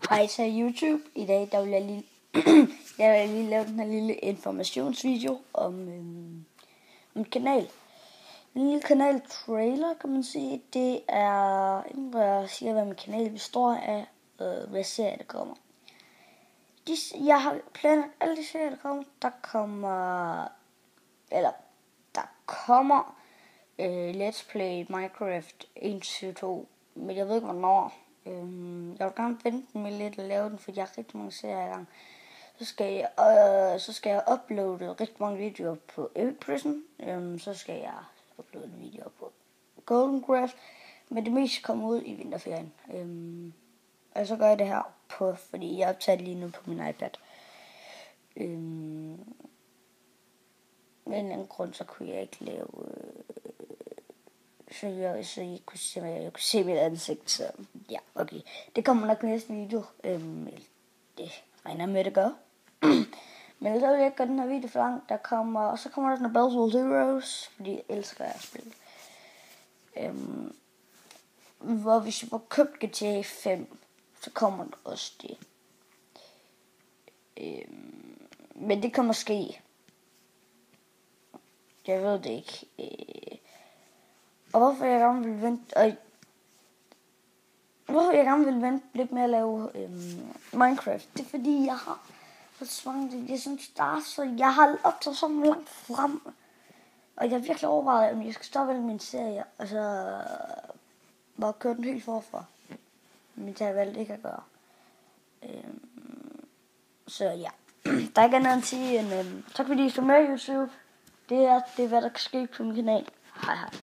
Hej til YouTube. I dag der vil jeg lige, jeg vil lige lave den her lille informationsvideo om kanal. En lille kanal-trailer, kan man sige. Det er inden hvor jeg siger, hvad min kanal består af, hvad serier der kommer. Jeg har planlagt alle de serier, der kommer. Der kommer Let's Play Minecraft 1-2, men jeg ved ikke hvornår. Jeg vil gerne vente med lidt at lave den, for jeg har rigtig mange serier i gang. Så skal jeg uploade rigtig mange videoer på Epic Prison. Så skal jeg uploade videoer på Golden Craft. Men det meste kommer ud i vinterferien. Og så gør jeg det her fordi jeg optager lige nu på min iPad. Med en anden grund, så kunne jeg ikke lave... Så jeg kunne se mit ansigt, så ja, okay. Det kommer nok næste video. Det regner med, det gør. Men så vil jeg ikke gøre den her video for langt. Og så kommer der sådan noget Bells Heroes, fordi jeg elsker at spille. Hvor hvis jeg får købt GTA 5, så kommer der også det. Men det kan måske. Jeg ved det ikke. Og hvorfor jeg gerne vil vente, lidt med at lave Minecraft, det er fordi jeg har fået svangt. Jeg synes jeg har optaget så langt frem, og jeg har virkelig overvejet, om jeg skal stoppe alle mine serier, og så bare køre den helt forfra. Men det har jeg valgt ikke at gøre. Så ja, der er ikke andet at sige end tak fordi I så med, YouTube. Det er hvad der kan ske på min kanal. Hej hej.